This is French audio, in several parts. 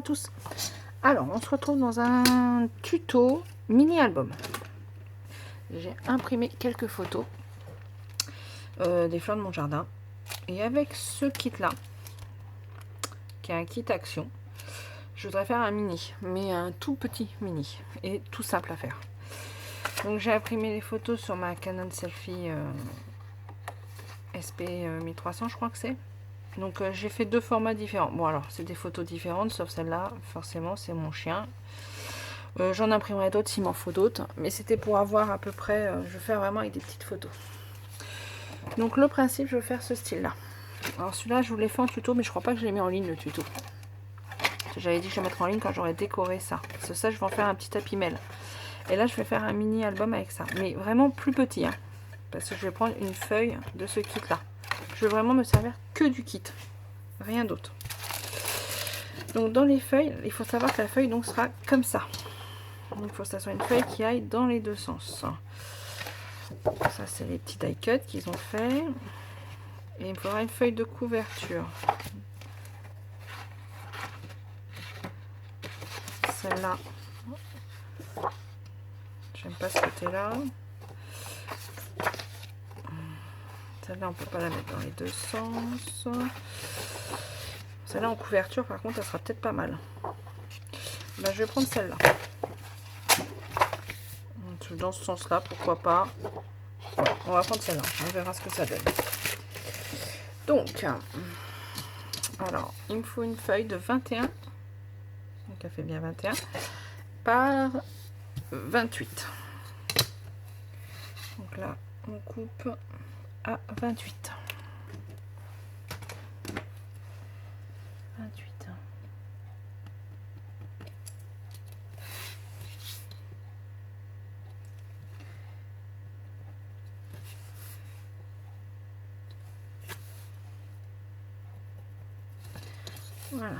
à tous. Alors, on se retrouve dans un tuto mini-album. J'ai imprimé quelques photos des fleurs de mon jardin. Et avec ce kit-là, qui est un kit action, je voudrais faire un mini, mais un tout petit mini, et tout simple à faire. Donc j'ai imprimé les photos sur ma Canon Selfie SP 1300, je crois que c'est. Donc j'ai fait deux formats différents. Bon alors, c'est des photos différentes, sauf celle-là, forcément, c'est mon chien. J'en imprimerai d'autres s'il m'en faut d'autres, mais c'était pour avoir à peu près, je vais faire vraiment avec des petites photos. Donc le principe, je vais faire ce style-là. Alors celui-là, je vous l'ai fait en tuto, mais je crois pas que je l'ai mis en ligne le tuto. J'avais dit que je vais mettre en ligne quand j'aurais décoré ça. Parce que ça, je vais en faire un petit tapis mail. Et là, je vais faire un mini album avec ça, mais vraiment plus petit, hein, parce que je vais prendre une feuille de ce kit-là. Je vais vraiment me servir que du kit, rien d'autre. Donc dans les feuilles, il faut savoir que la feuille donc sera comme ça. Donc il faut que ça soit une feuille qui aille dans les deux sens. Ça c'est les petits die cuts qu'ils ont fait. Et il me faudra une feuille de couverture. Celle-là, j'aime pas ce côté-là. Celle-là on peut pas la mettre dans les deux sens. Celle-là en couverture par contre elle sera peut-être pas mal. Ben, je vais prendre celle-là. Dans ce sens-là, pourquoi pas. Voilà, on va prendre celle-là, on verra ce que ça donne. Donc, alors, il me faut une feuille de 21, donc elle fait bien 21, par 28. Donc là, on coupe à 28. 28. Voilà.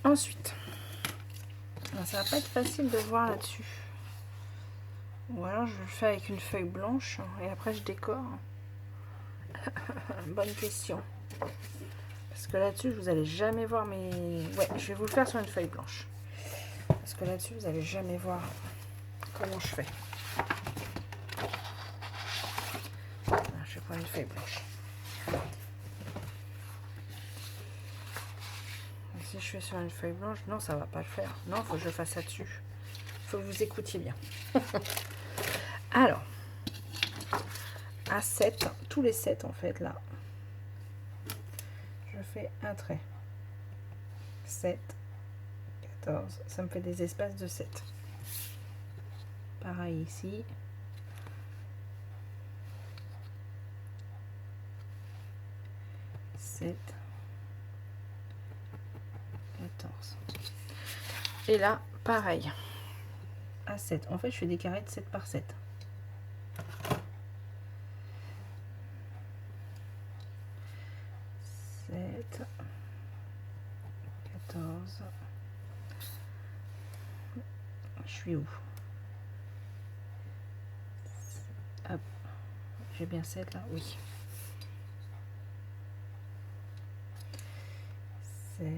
Ensuite, alors ça va pas être facile de voir là-dessus. Ou alors je le fais avec une feuille blanche et après je décore. Bonne question. Parce que là-dessus, vous allez jamais voir mes... Ouais, je vais vous le faire sur une feuille blanche. Parce que là-dessus, vous allez jamais voir comment je fais. Alors, je vais prendre une feuille blanche. Et si je fais sur une feuille blanche, non, ça va pas le faire. Non, il faut que je fasse ça dessus. Il faut que vous écoutiez bien. Alors, à 7, tous les 7 en fait, là, je fais un trait. 7, 14, ça me fait des espaces de 7. Pareil ici. 7, 14. Et là, pareil. À 7. En fait, je fais des carrés de 7 par 7. Je suis où? Hop. J'ai bien 7 là? Oui. 7,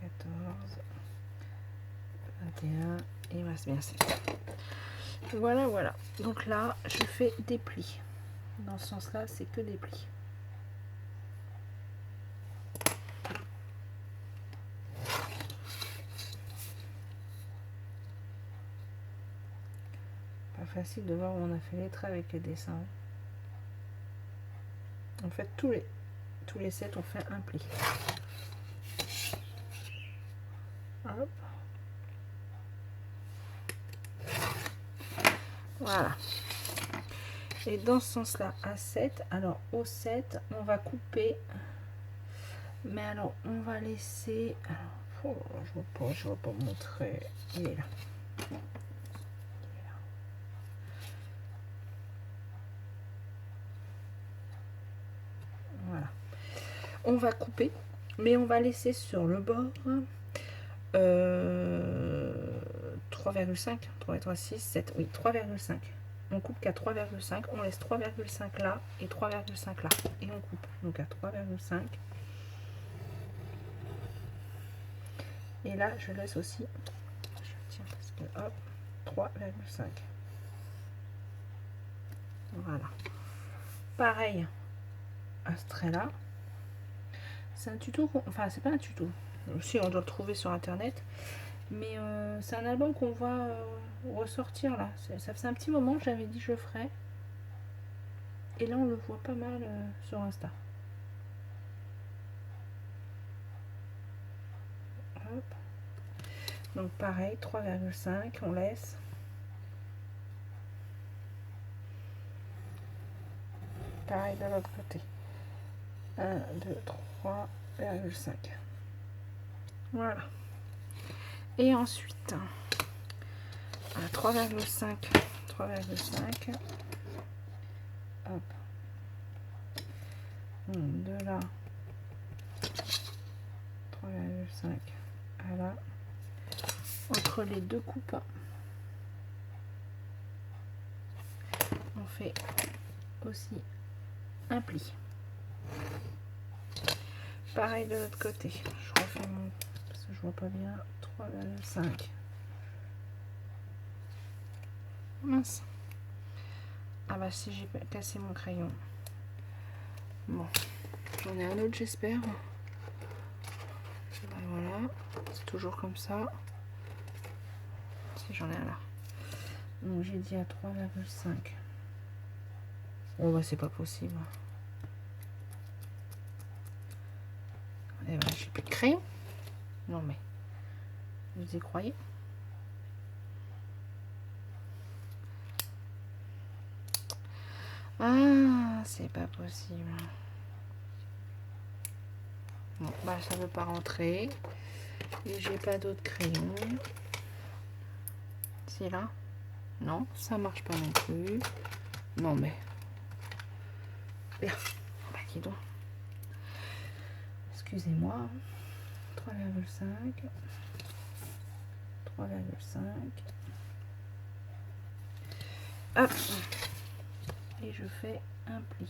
14, 21, et il me reste bien 7. Voilà, voilà. Donc là, je fais des plis. Dans ce sens-là, c'est que des plis. Pas facile de voir où on a fait les traits avec les dessins. En fait, tous les 7, on fait un pli. Hop. Voilà. Et dans ce sens-là, à 7, alors au 7, on va couper. Mais alors, on va laisser... Alors, oh, je ne vais pas montrer. Il est là. Voilà. On va couper, mais on va laisser sur le bord 3,5, 3, 3, 6, 7, oui, 3,5. On coupe qu'à 3,5, on laisse 3,5 là et 3,5 là. Et on coupe, donc à 3,5. Et là, je laisse aussi, je tiens parce que, hop, 3,5. Voilà. Pareil à ce trait-là. C'est un tuto, enfin, c'est pas un tuto. Si, on doit le trouver sur Internet. Mais c'est un album qu'on va ressortir là. Ça faisait un petit moment que j'avais dit je le ferais. Et là, on le voit pas mal sur Insta. Hop. Donc pareil, 3,5, on laisse. Pareil de l'autre côté. 1, 2, 3,5. Voilà. Et ensuite, à 3,5, 3,5. Hop. De là, 3,5 à là. Entre les deux coupes, on fait aussi un pli. Pareil de l'autre côté. Je refais mon, parce que je vois pas bien, 3,5. Mince. Ah bah si, j'ai cassé mon crayon. Bon, j'en ai un autre, j'espère. Voilà, c'est toujours comme ça. Si j'en ai un là. Donc j'ai dit à 3,5. Oh bah c'est pas possible. Et ben j'ai plus de crayon. Non mais, vous y croyez? Ah, c'est pas possible. Bon, bah ça veut pas rentrer. Et j'ai pas d'autres crayons. C'est là? Non, ça marche pas non plus. Non mais. Bien. Bah dis donc. Excusez-moi. 3,5. 3,5. Hop. Et je fais un pli.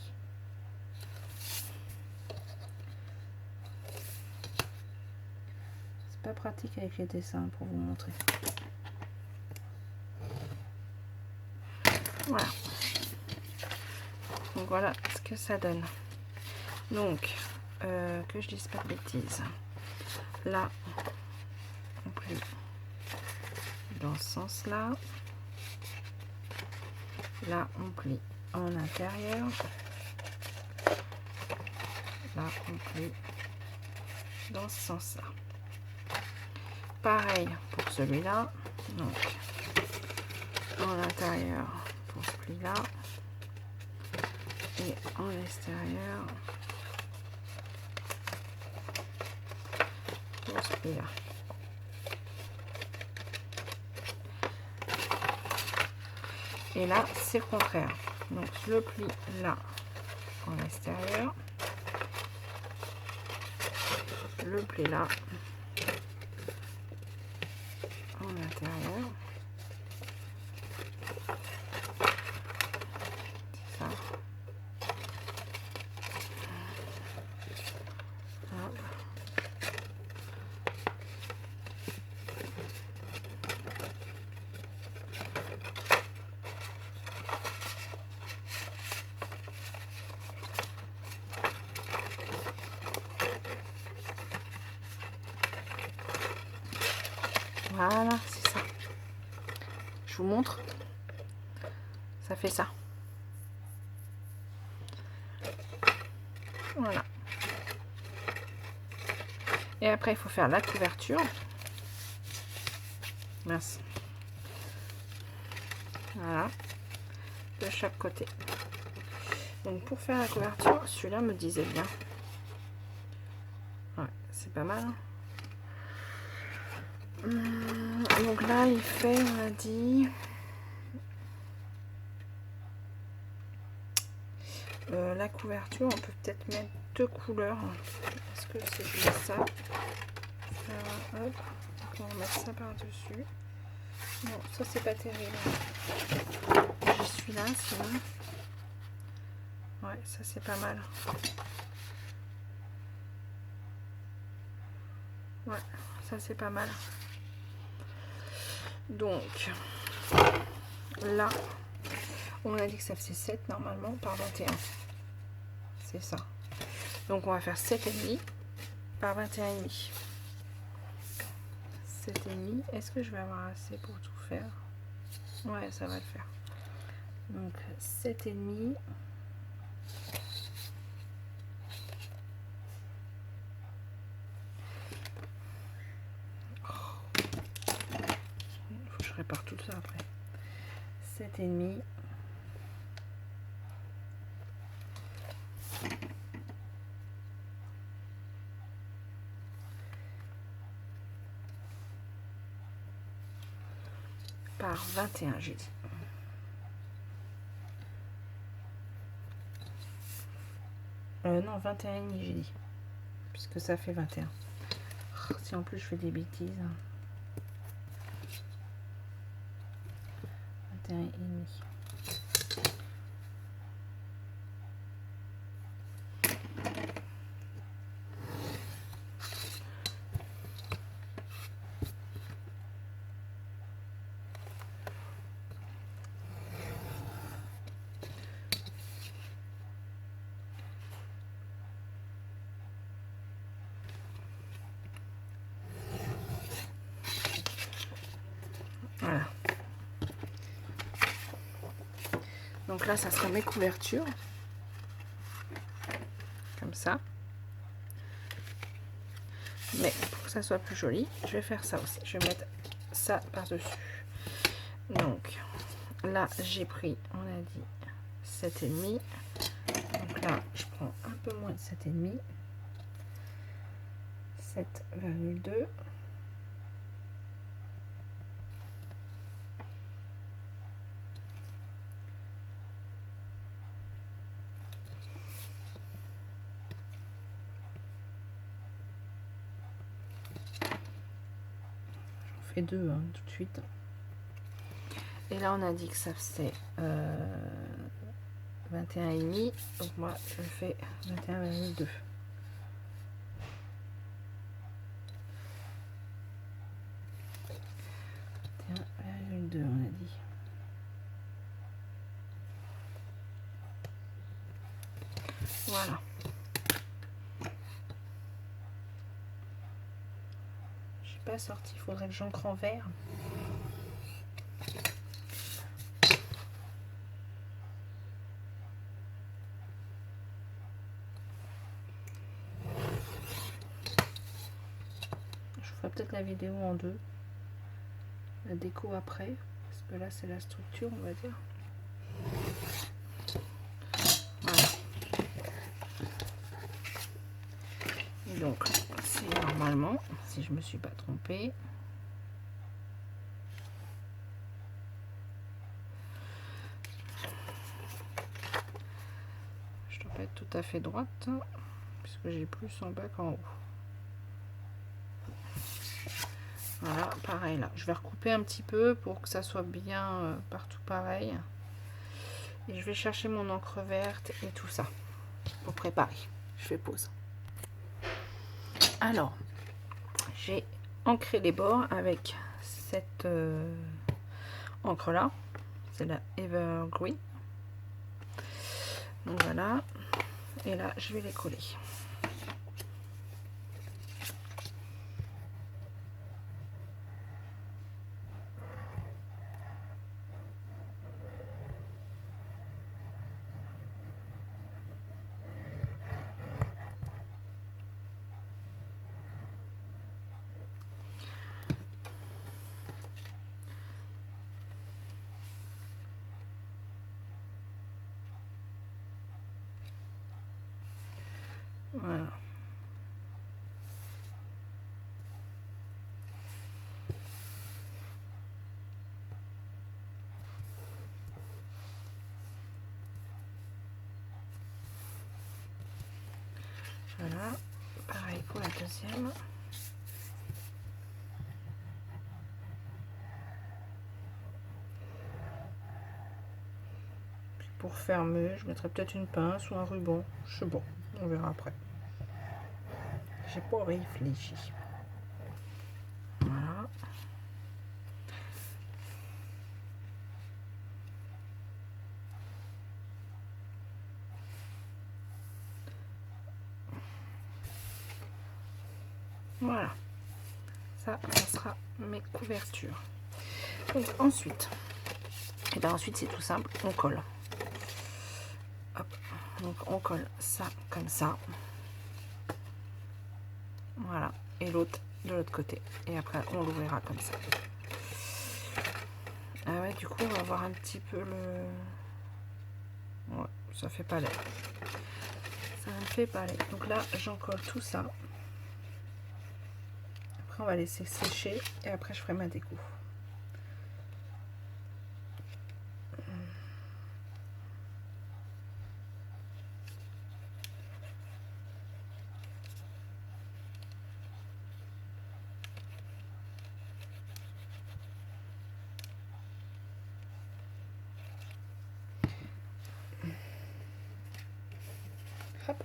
C'est pas pratique avec les dessins pour vous montrer. Voilà. Donc voilà ce que ça donne. Donc, que je dise pas de bêtises. Là, on plie dans ce sens-là. Là, on plie en intérieur. Là, on plie dans ce sens-là. Pareil pour celui-là. Donc, en intérieur pour ce pli-là. Et en extérieur pour ce pli-là. Et là, c'est le contraire. Donc, le pli là en extérieur. Le pli là en intérieur. C'est ça. Hop. Voilà, c'est ça. Je vous montre. Ça fait ça. Voilà. Et après, il faut faire la couverture. Merci. Voilà. De chaque côté. Donc, pour faire la couverture, celui-là me disait bien. Ouais, c'est pas mal. Donc là, il fait, on a dit... la couverture, on peut peut-être mettre deux couleurs. Est-ce que c'est bien ça? Hop, donc on va mettre ça par-dessus. Non, ça c'est pas terrible. Je suis là, sinon. Ouais, ça c'est pas mal. Ouais, ça c'est pas mal. Donc, là, on a dit que ça faisait 7 normalement par 21. C'est ça. Donc on va faire 7,5 par 21,5. 7,5. Est-ce que je vais avoir assez pour tout faire? Ouais, ça va le faire. Donc 7,5. Il faut que je répare tout ça après. 7,5. Par 21, j'ai dit. Non, 21,5 j'ai dit. Puisque ça fait 21. Oh, si en plus je fais des bêtises. 21,5. Voilà. Donc là, ça sera mes couvertures. Comme ça. Mais pour que ça soit plus joli, je vais faire ça aussi. Je vais mettre ça par-dessus. Donc là, j'ai pris, on a dit 7,5. Donc là, je prends un peu moins de 7,5. 7,2. J'en fais deux hein, tout de suite. Et là, on a dit que ça faisait 21,5. Donc moi, je fais 21,2. 21,2, on a dit. Voilà. J'ai pas sorti, il faudrait que j'encre en vert. Je ferai peut-être la vidéo en deux. La déco après. Parce que là, c'est la structure, on va dire. Voilà. Donc, c'est normalement, si je me suis pas trompée. Je dois pas être tout à fait droite, puisque j'ai plus en bas qu'en haut. Voilà, pareil là. Je vais recouper un petit peu pour que ça soit bien partout pareil. Et je vais chercher mon encre verte et tout ça pour préparer. Je fais pause. Alors, j'ai ancré les bords avec cette encre là. C'est la Evergreen. Donc voilà. Et là, je vais les coller. Voilà. Voilà. Pareil pour la deuxième. pour fermer, je mettrai peut-être une pince ou un ruban. Je sais pas, on verra après. J'ai pas réfléchi. Voilà. Voilà. Ça sera mes couvertures. Donc ensuite, et bien ensuite c'est tout simple, on colle. Hop. Donc on colle ça comme ça. Voilà. Et l'autre de l'autre côté. Et après on l'ouvrira comme ça. Ah ouais, du coup on va voir un petit peu le... Ouais, ça fait pas l'air. Ça ne fait pas l'air. Donc là j'en colle tout ça. Après on va laisser sécher et après je ferai ma déco. Hop.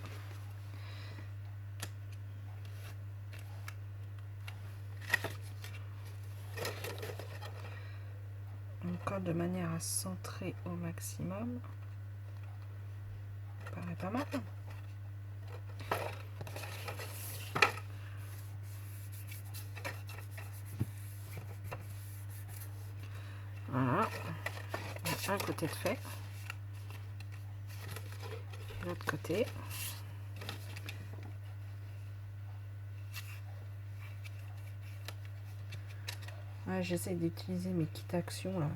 On colle de manière à centrer au maximum. Ça paraît pas mal. Voilà. Un côté de fait. L'autre côté. Ouais, j'essaie d'utiliser mes kits actions là.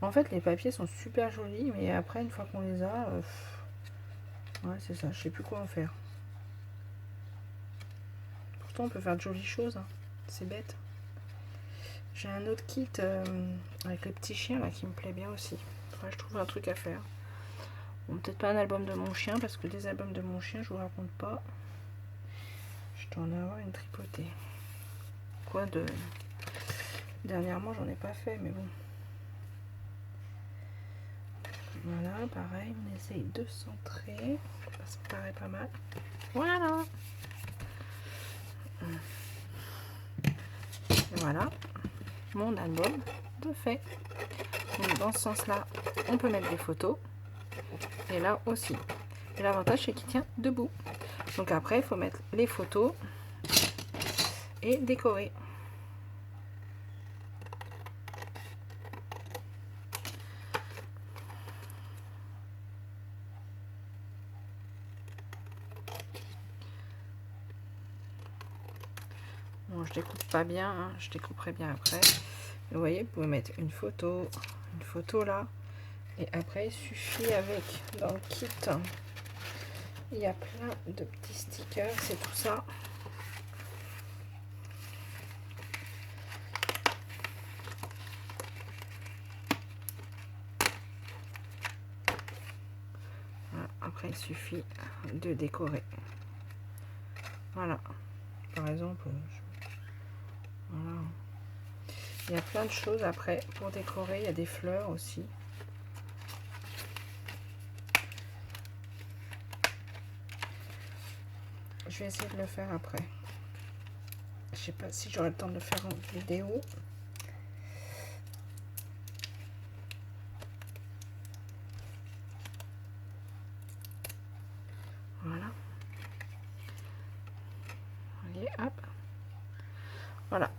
En fait, les papiers sont super jolis, mais après, une fois qu'on les a, ouais, c'est ça. Je sais plus quoi en faire. Pourtant, on peut faire de jolies choses. Hein. C'est bête. J'ai un autre kit avec les petits chiens là qui me plaît bien aussi. Faudrait que je trouve un truc à faire. Bon, peut-être pas un album de mon chien, parce que des albums de mon chien, je vous raconte pas. Je dois en avoir une tripotée. Quoi de... Dernièrement, j'en ai pas fait, mais bon. Voilà, pareil, on essaye de centrer. Ça me paraît pas mal. Voilà. Voilà, mon album de fait. Donc, dans ce sens-là, on peut mettre des photos. Et là aussi. Et l'avantage, c'est qu'il tient debout. Donc après, il faut mettre les photos et décorer. Bon, je découpe pas bien, hein, je découperai bien après. Vous voyez, vous pouvez mettre une photo là. Et après, il suffit avec, dans le kit, il y a plein de petits stickers, c'est tout ça. Voilà, après, il suffit de décorer. Voilà. Par exemple, voilà. Il y a plein de choses après pour décorer. Il y a des fleurs aussi. Je vais essayer de le faire après. Je sais pas si j'aurai le temps de le faire en vidéo. Voilà. Voyez, hop. Voilà.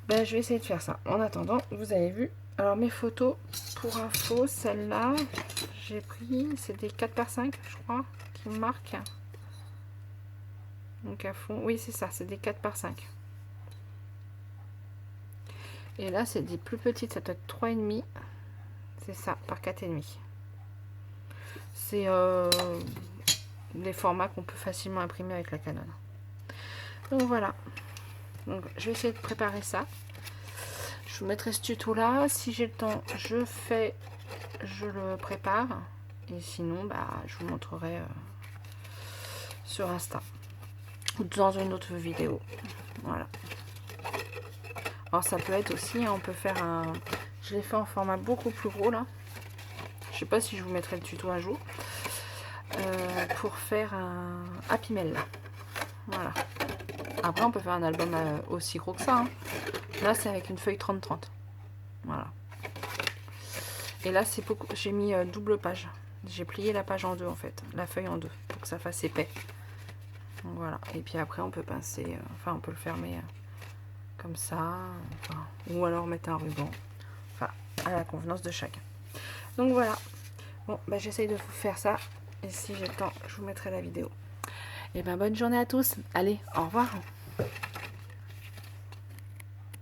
Ben, je vais essayer de faire ça. En attendant, vous avez vu. Alors, mes photos, pour info, celle-là, j'ai pris, c'est des 4x5, je crois, qui me marquent. Donc, à fond, oui, c'est ça, c'est des 4x5. Et là, c'est des plus petites, ça doit être 3,5. C'est ça, par 4,5. C'est des formats qu'on peut facilement imprimer avec la Canon. Donc, voilà. Donc, je vais essayer de préparer ça. Je vous mettrai ce tuto là. Si j'ai le temps, je le prépare. Et sinon, bah, je vous montrerai sur Insta ou dans une autre vidéo. Voilà. Alors, ça peut être aussi, hein, on peut faire un... Je l'ai fait en format beaucoup plus gros là. Je sais pas si je vous mettrai le tuto un jour. Pour faire un Happy Mail là. Voilà. Après on peut faire un album aussi gros que ça. Hein. Là c'est avec une feuille 30-30. Voilà. Et là c'est beaucoup. J'ai mis double page. J'ai plié la page en deux en fait. La feuille en deux. Pour que ça fasse épais. Donc, voilà. Et puis après on peut pincer. Enfin on peut le fermer comme ça. Enfin, ou alors mettre un ruban. Enfin à la convenance de chacun. Donc voilà. Bon bah j'essaye de vous faire ça. Et si j'ai le temps je vous mettrai la vidéo. Et ben bonne journée à tous. Allez, au revoir.